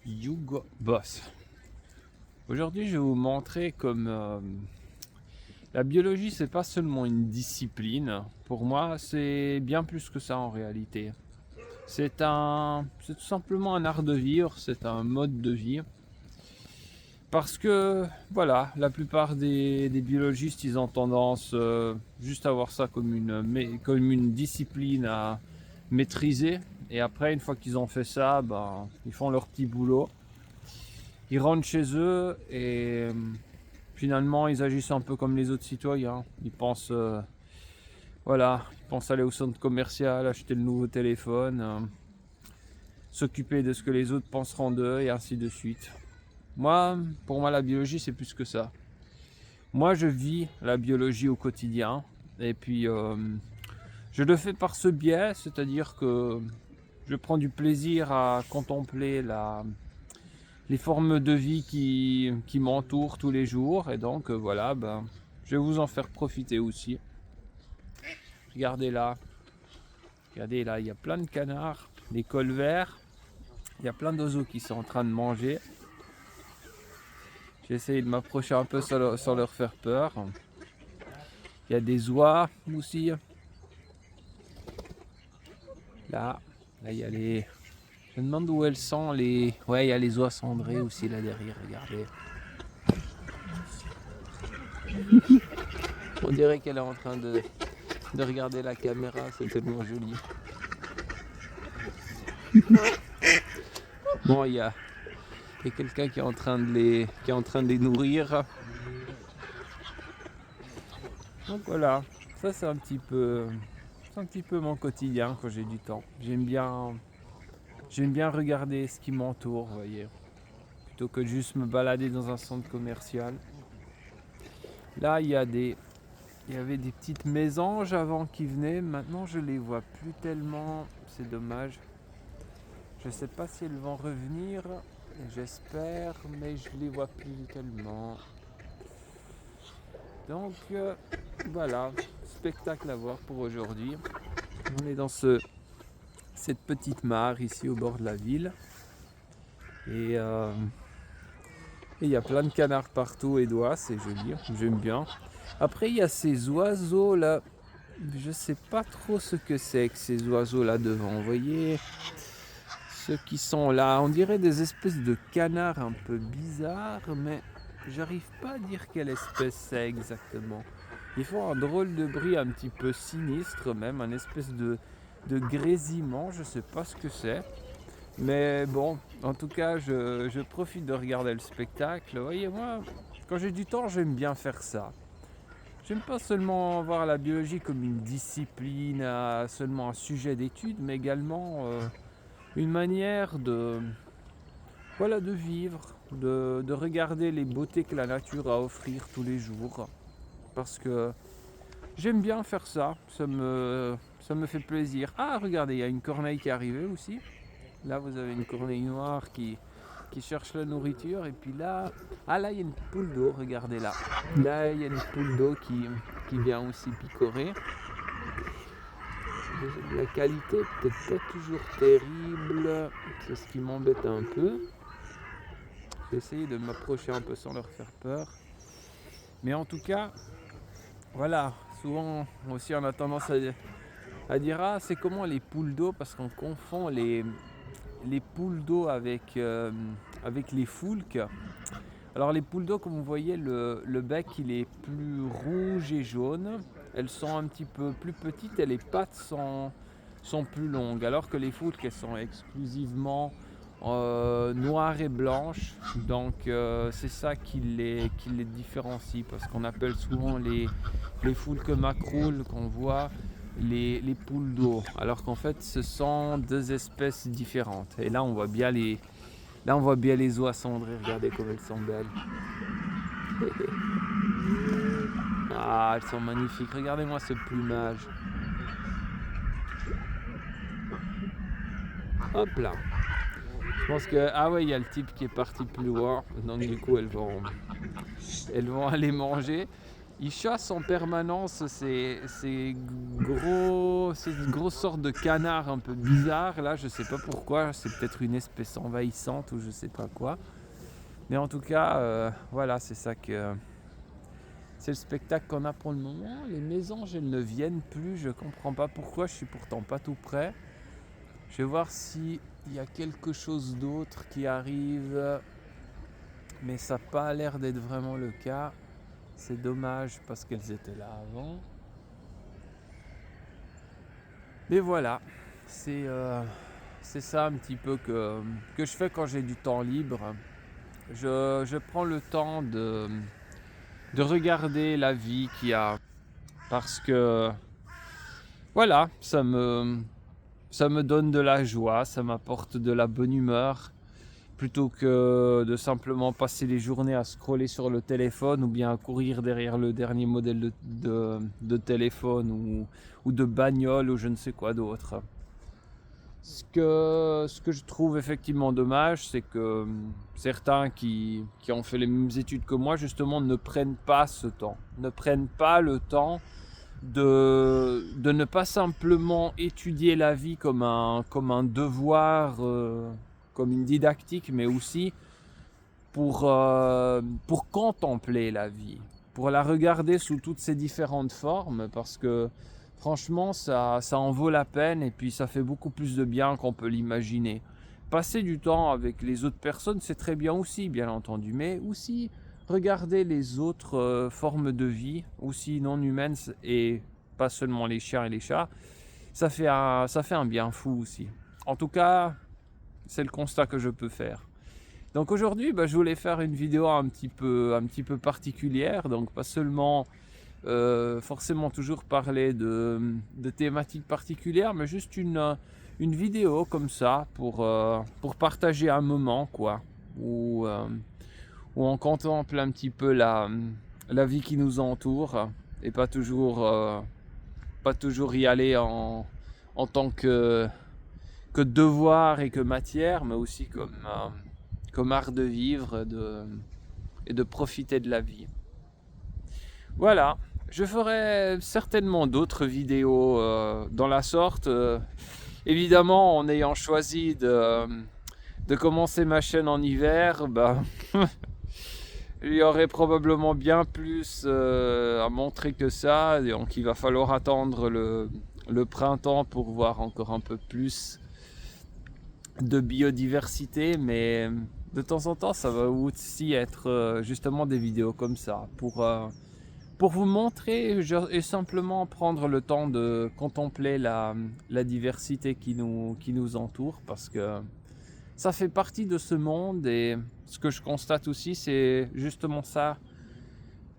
Hugo Boss. Aujourd'hui, je vais vous montrer comme la biologie, c'est pas seulement une discipline. Pour moi, c'est bien plus que ça en réalité. C'est tout simplement un art de vivre, c'est un mode de vie. Parce que, voilà, la plupart des biologistes, ils ont tendance juste à voir ça comme une discipline à maîtriser. Et après, une fois qu'ils ont fait ça, ils font leur petit boulot. Ils rentrent chez eux et finalement, ils agissent un peu comme les autres citoyens. Ils pensent, ils pensent aller au centre commercial, acheter le nouveau téléphone, s'occuper de ce que les autres penseront d'eux et ainsi de suite. Pour moi, la biologie, c'est plus que ça. Moi, je vis la biologie au quotidien et puis je le fais par ce biais, c'est-à-dire que je prends du plaisir à contempler les formes de vie qui m'entourent tous les jours et donc je vais vous en faire profiter aussi. Regardez là, il y a plein de canards, des colverts, il y a plein d'oiseaux qui sont en train de manger. J'ai essayé de m'approcher un peu sans leur faire peur. Il y a des oies aussi. Là, il y a les... Je me demande où elles sont les... Ouais, il y a les oies cendrées aussi là derrière, regardez. On dirait qu'elle est en train de regarder la caméra, c'est tellement joli. Bon, il y a quelqu'un qui est en train de les nourrir. Donc voilà, ça c'est un petit peu mon quotidien quand j'ai du temps. J'aime bien regarder ce qui m'entoure, vous voyez, plutôt que juste me balader dans un centre commercial. Là, il y avait des petites mésanges avant qui venaient, maintenant je les vois plus tellement, c'est dommage. Je sais pas si elles vont revenir, j'espère, mais je les vois plus tellement. Donc voilà, spectacle à voir pour aujourd'hui. On est dans cette petite mare ici au bord de la ville. Et il y a plein de canards partout et d'oies, c'est joli, j'aime bien. Après il y a ces oiseaux là, je sais pas trop ce que c'est que ces oiseaux là devant, vous voyez, ceux qui sont là, on dirait des espèces de canards un peu bizarres, mais j'arrive pas à dire quelle espèce c'est exactement. Ils font un drôle de bruit un petit peu sinistre même, un espèce de grésillement, je sais pas ce que c'est. Mais bon, en tout cas, je profite de regarder le spectacle. Vous voyez, moi, quand j'ai du temps, j'aime bien faire ça. J'aime pas seulement voir la biologie comme une discipline, seulement un sujet d'étude, mais également une manière de vivre, de regarder les beautés que la nature a à offrir tous les jours. Parce que j'aime bien faire ça, ça me fait plaisir. Ah, regardez, il y a une corneille qui est arrivée aussi. Là, vous avez une corneille noire qui cherche la nourriture. Et puis là, il y a une poule d'eau, regardez là. Là, il y a une poule d'eau qui vient aussi picorer. La qualité est peut-être pas toujours terrible, c'est ce qui m'embête un peu. J'ai essayé de m'approcher un peu sans leur faire peur. Mais en tout cas, voilà, souvent aussi on a tendance à dire ah c'est comment les poules d'eau, parce qu'on confond les poules d'eau avec les foulques. Alors les poules d'eau, comme vous voyez, le bec il est plus rouge et jaune. Elles sont un petit peu plus petites et les pattes sont plus longues. Alors que les foulques, elles sont exclusivement noires et blanches. Donc c'est ça qui les différencie. Parce qu'on appelle souvent les foulques macroules qu'on voit les poules d'eau. Alors qu'en fait ce sont deux espèces différentes. Et là on voit bien les oies cendrées, regardez comme elles sont belles. Ah, elles sont magnifiques, regardez-moi ce plumage. Hop là. Je pense que, ah ouais, il y a le type qui est parti plus loin, donc du coup elles vont aller manger. Ils chassent en permanence ces grosses sortes de canards un peu bizarres. Là, je sais pas pourquoi, c'est peut-être une espèce envahissante ou je sais pas quoi. Mais en tout cas, voilà, c'est le spectacle qu'on a pour le moment. Les mésanges, elles ne viennent plus, je comprends pas pourquoi, je suis pourtant pas tout près. Je vais voir s'il y a quelque chose d'autre qui arrive, mais ça n'a pas l'air d'être vraiment le cas. C'est dommage parce qu'elles étaient là avant. Mais voilà, c'est ça un petit peu que je fais quand j'ai du temps libre. Je prends le temps de regarder la vie qu'il y a parce que voilà, ça me donne de la joie, ça m'apporte de la bonne humeur. Plutôt que de simplement passer les journées à scroller sur le téléphone ou bien à courir derrière le dernier modèle de téléphone ou de bagnole ou je ne sais quoi d'autre. Ce que je trouve effectivement dommage, c'est que certains qui ont fait les mêmes études que moi, justement, ne prennent pas ce temps. Ne prennent pas le temps de ne pas simplement étudier la vie comme un devoir, comme une didactique, mais aussi pour contempler la vie, pour la regarder sous toutes ses différentes formes, parce que franchement, ça en vaut la peine et puis ça fait beaucoup plus de bien qu'on peut l'imaginer. Passer du temps avec les autres personnes, c'est très bien aussi, bien entendu, mais aussi regarder les autres formes de vie, aussi non humaines et pas seulement les chiens et les chats, ça fait un bien fou aussi. En tout cas, c'est le constat que je peux faire. Donc aujourd'hui, je voulais faire une vidéo un petit peu particulière, donc pas seulement forcément toujours parler de thématiques particulières, mais juste une vidéo comme ça pour partager un moment, quoi, où on contemple un petit peu la vie qui nous entoure et pas toujours y aller en tant que devoir et que matière, mais aussi comme art de vivre et de profiter de la vie. Voilà, je ferai certainement d'autres vidéos dans la sorte. Évidemment, en ayant choisi de commencer ma chaîne en hiver, il y aurait probablement bien plus à montrer que ça. Donc il va falloir attendre le printemps pour voir encore un peu plus de biodiversité, mais de temps en temps ça va aussi être justement des vidéos comme ça pour vous montrer et simplement prendre le temps de contempler la diversité qui nous entoure, parce que ça fait partie de ce monde. Et ce que je constate aussi, c'est justement ça,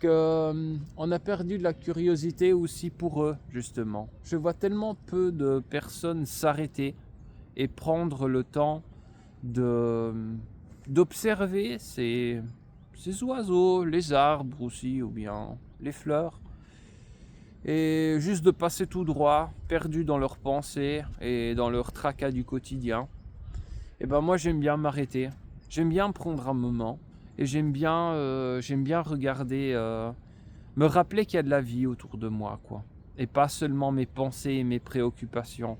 qu'on a perdu de la curiosité aussi pour eux, justement. Je vois tellement peu de personnes s'arrêter et prendre le temps d'observer ces oiseaux, les arbres aussi, ou bien les fleurs, et juste de passer tout droit, perdus dans leurs pensées et dans leur tracas du quotidien. Et moi j'aime bien m'arrêter, j'aime bien prendre un moment, et j'aime bien regarder, me rappeler qu'il y a de la vie autour de moi, quoi, et pas seulement mes pensées et mes préoccupations.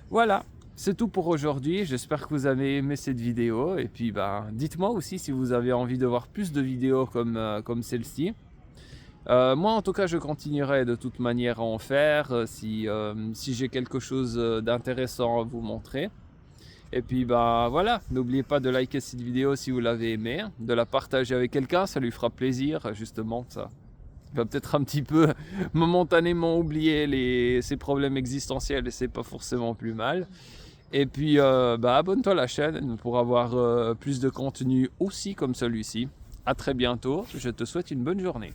Voilà, c'est tout pour aujourd'hui. J'espère que vous avez aimé cette vidéo. Et puis dites-moi aussi si vous avez envie de voir plus de vidéos comme celle-ci. Moi en tout cas je continuerai de toute manière à en faire si j'ai quelque chose d'intéressant à vous montrer. Et puis voilà, n'oubliez pas de liker cette vidéo si vous l'avez aimée, de la partager avec quelqu'un, ça lui fera plaisir justement. Ça va peut-être un petit peu momentanément oublier ses problèmes existentiels, et c'est pas forcément plus mal. Et puis abonne-toi à la chaîne pour avoir plus de contenu aussi comme celui-ci. À très bientôt, je te souhaite une bonne journée.